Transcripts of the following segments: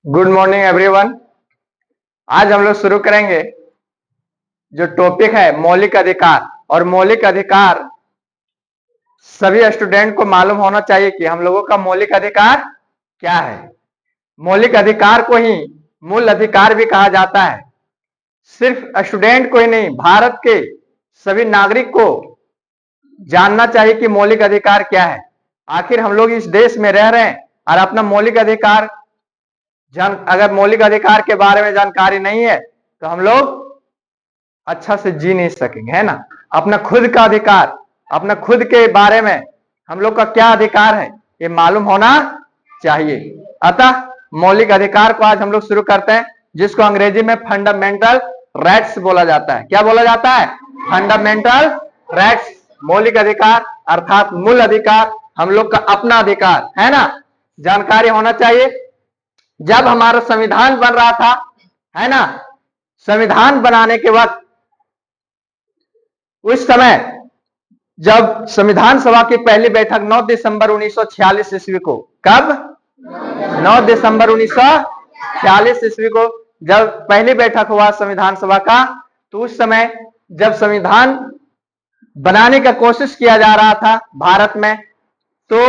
Good morning everyone. आज हम लोग शुरू करेंगे जो टॉपिक है मौलिक अधिकार। और मौलिक अधिकार सभी स्टूडेंट को मालूम होना चाहिए कि हम लोगों का मौलिक अधिकार क्या है। मौलिक अधिकार को ही मूल अधिकार भी कहा जाता है। सिर्फ स्टूडेंट को ही नहीं, भारत के सभी नागरिक को जानना चाहिए कि मौलिक अधिकार क्या है। आखिर हम लोग इस देश में रह रहे हैं और अपना मौलिक अधिकार अगर मौलिक अधिकार के बारे में जानकारी नहीं है तो हम लोग अच्छा से जी नहीं सकेंगे, है ना। अपना खुद का अधिकार, अपना खुद के बारे में हम लोग का क्या अधिकार है ये मालूम होना चाहिए। अतः मौलिक अधिकार को आज हम लोग शुरू करते हैं, जिसको अंग्रेजी में फंडामेंटल राइट्स बोला जाता है। क्या बोला जाता है? Fundamental rights. मौलिक अधिकार अर्थात मूल अधिकार, हम लोग का अपना अधिकार, है ना। जानकारी होना चाहिए। जब हमारा संविधान बन रहा था, है ना, संविधान बनाने के वक्त उस समय जब संविधान सभा की पहली बैठक 9 दिसंबर 1946 ईस्वी को, कब? 9 दिसंबर 1946 ईस्वी को जब पहली बैठक हुआ संविधान सभा का, तो उस समय जब संविधान बनाने का कोशिश किया जा रहा था भारत में, तो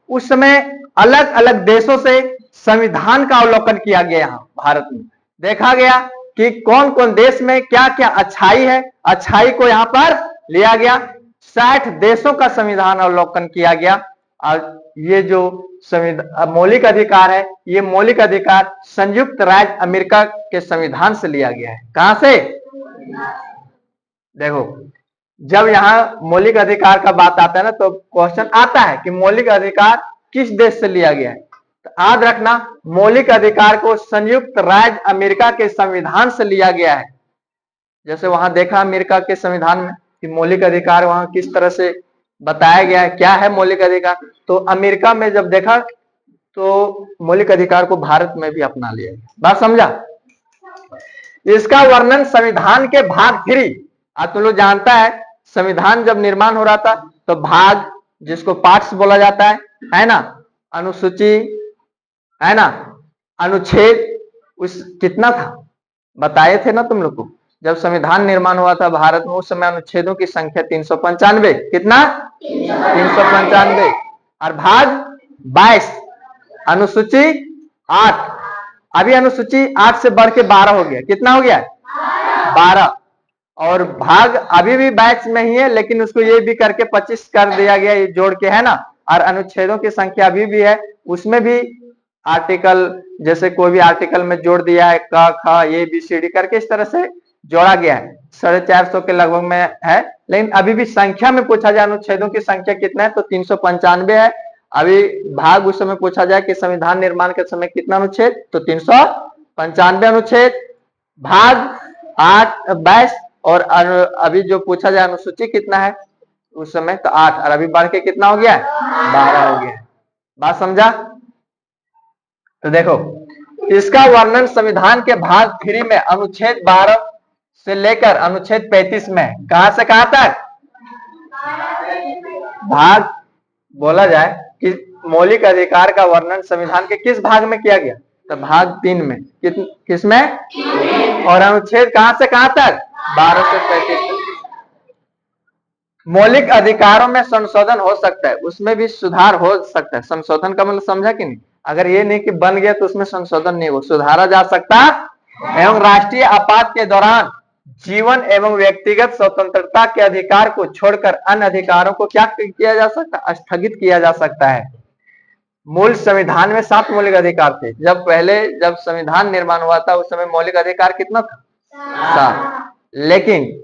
उस समय अलग अलग देशों से संविधान का अवलोकन किया गया। यहाँ भारत में देखा गया कि कौन कौन देश में क्या क्या अच्छाई है, अच्छाई को यहाँ पर लिया गया। 60 देशों का संविधान अवलोकन किया गया। और ये जो मौलिक अधिकार है, ये मौलिक अधिकार संयुक्त राज्य अमेरिका के संविधान से लिया गया है। कहां से? देखो, जब यहाँ मौलिक अधिकार का बात आता है ना, तो क्वेश्चन आता है कि मौलिक अधिकार किस देश से लिया गया है। तो याद रखना, मौलिक अधिकार को संयुक्त राज्य अमेरिका के संविधान से लिया गया है। जैसे वहां देखा अमेरिका के संविधान में कि मौलिक अधिकार वहां किस तरह से बताया गया है, क्या है मौलिक अधिकार। तो अमेरिका में जब देखा तो मौलिक अधिकार को भारत में भी अपना लिया गया। बात समझा? इसका वर्णन संविधान के भाग 3, आज तुम लोग जानता है संविधान जब निर्माण हो रहा था तो भाग, जिसको पार्ट्स बोला जाता है ना, अनुसूची, है ना, अनुच्छेद, उस कितना था बताए थे ना तुम लोग को। जब संविधान निर्माण हुआ था भारत में, उस समय अनुच्छेदों की संख्या 395। कितना? 395। और भाग 22, अनुसूची 8। अभी अनुसूची 8 से बढ़ के 12 हो गया। कितना हो गया? 12। और भाग अभी भी 22 में ही है, लेकिन उसको ये भी करके 25 कर दिया गया, ये जोड़ के, है ना। और अनुच्छेदों की संख्या अभी भी है, उसमें भी आर्टिकल, जैसे कोई भी आर्टिकल में जोड़ दिया है, क ख ए बी सी डी करके इस तरह से जोड़ा गया है। 450 के लगभग में है, लेकिन अभी भी संख्या में पूछा जाए अनुच्छेदों की संख्या कितना है तो 395 है। अभी भाग उस समय पूछा जाए कि संविधान निर्माण के समय कितना अनुच्छेद, तो 395 अनुच्छेद। भाग 8 22, और अभी जो पूछा जाए अनुसूची कितना है उस समय तो 8, और अभी बढ़ के कितना हो गया है? 12 हो गया है। बात समझा? तो देखो, इसका वर्णन संविधान के भाग 3 में अनुच्छेद 12 से लेकर अनुच्छेद 35 में, कहां से कहां तक? भाग बोला जाए कि मौलिक अधिकार का वर्णन संविधान के किस भाग में किया गया, तो भाग 3 में। किसमें? और अनुच्छेद कहां से कहां तक? 12 से 35 तक। मौलिक अधिकारों में संशोधन हो सकता है, उसमें भी सुधार हो सकता है। संशोधन का मतलब समझा कि नहीं? अगर ये नहीं कि बन गया तो उसमें संशोधन नहीं हो, सुधारा जा सकता। एवं राष्ट्रीय आपात के दौरान जीवन एवं व्यक्तिगत स्वतंत्रता के अधिकार को छोड़कर अन्य अधिकारों को क्या किया जा सकता है? स्थगित किया जा सकता है। मूल संविधान में 7 मौलिक अधिकार थे। जब संविधान निर्माण हुआ था उस समय मौलिक अधिकार कितना था? 7। लेकिन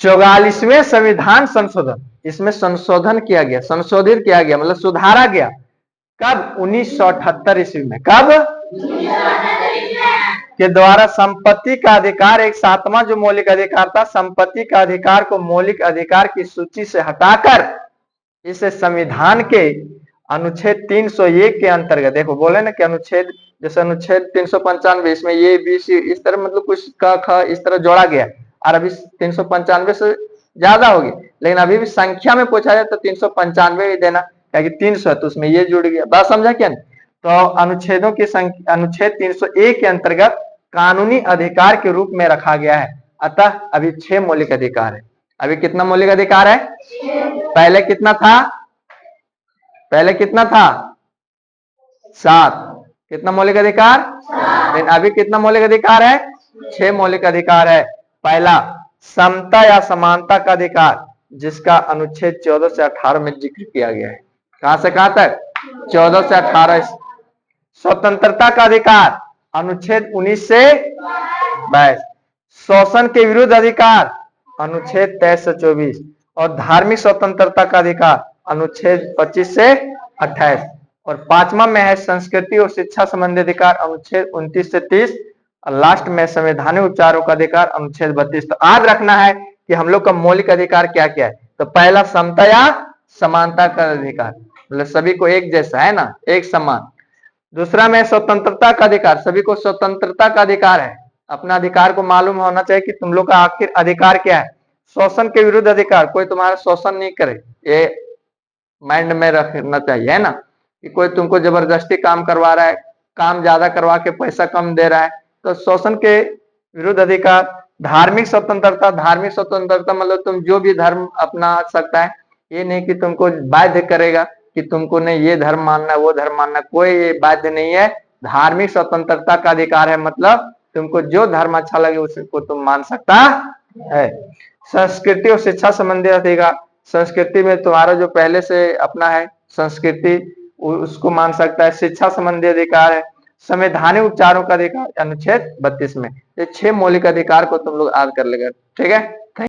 44वें संविधान संशोधन, इसमें संशोधन किया गया, संशोधित किया गया, मतलब सुधारा गया। कब? 1978 ईस्वी में। कब? के द्वारा संपत्ति का अधिकार, एक 7वां जो मौलिक अधिकार था, संपत्ति का अधिकार को मौलिक अधिकार की सूची से हटाकर इसे संविधान के अनुच्छेद 301 के अंतर्गत, देखो बोले ना कि अनुच्छेद, जैसे अनुच्छेद 395 इसमें ये बी सी इस तरह, मतलब कुछ क ख इस तरह जोड़ा गया, और अभी 395 से ज्यादा होगी, लेकिन अभी भी संख्या में पूछा जाए तो 395 ही देना, क्या कि 300 है तो उसमें ये जुड़ गया। बात समझा क्या नहीं? तो अनुच्छेदों की संख्या अनुच्छेद 301 के अंतर्गत कानूनी अधिकार के रूप में रखा गया है। अतः अभी 6 मौलिक अधिकार है। अभी कितना मौलिक अधिकार है? पहले कितना था? पहले कितना था? 7। कितना मौलिक अधिकार? लेकिन अभी कितना मौलिक अधिकार है? 6 मौलिक अधिकार है। पहला, समता या समानता का अधिकार, जिसका अनुच्छेद 14 से 18 में जिक्र किया गया है। कहां से कहां तक? 14 से 18। स्वतंत्रता का अधिकार, अनुच्छेद 19 से 22। शोषण के विरुद्ध अधिकार, अनुच्छेद 23 से 24। और धार्मिक स्वतंत्रता का अधिकार, अनुच्छेद 25 से 28। और पांचवा में है संस्कृति और शिक्षा संबंधी अधिकार, अनुच्छेद 29 से 30। और लास्ट में संवैधानिक उपचारों का अधिकार, अनुच्छेद 32। तो याद रखना है कि हम लोग का मौलिक अधिकार क्या क्या है। तो पहला, समता या समानता का अधिकार, मतलब सभी को एक जैसा है ना, एक समान। दूसरा में स्वतंत्रता का अधिकार, सभी को स्वतंत्रता का अधिकार है। अपना अधिकार को मालूम होना चाहिए कि तुम लोग का आखिर अधिकार क्या है। शोषण के विरुद्ध अधिकार, कोई तुम्हारा शोषण नहीं करे, ये माइंड में रखना चाहिए, है ना, कि कोई तुमको जबरदस्ती काम करवा रहा है, काम ज्यादा करवा के पैसा कम दे रहा है, तो शोषण के विरुद्ध अधिकार। धार्मिक स्वतंत्रता, धार्मिक स्वतंत्रता मतलब तुम जो भी धर्म अपना सकता है, ये नहीं कि तुमको बाध्य करेगा कि तुमको नहीं ये धर्म मानना है वो धर्म मानना है, कोई ये बाध्य नहीं है। धार्मिक स्वतंत्रता का अधिकार है, मतलब तुमको जो धर्म अच्छा लगे उसको तुम मान सकता है। संस्कृति और शिक्षा संबंधी अधिकार, संस्कृति में तुम्हारा जो पहले से अपना है संस्कृति उसको मान सकता है। शिक्षा संबंधी अधिकार है। संवैधानिक उपचारों का अधिकार, अनुच्छेद 32 में। ये 6 मौलिक अधिकार को तुम लोग याद कर लेगा, ठीक है।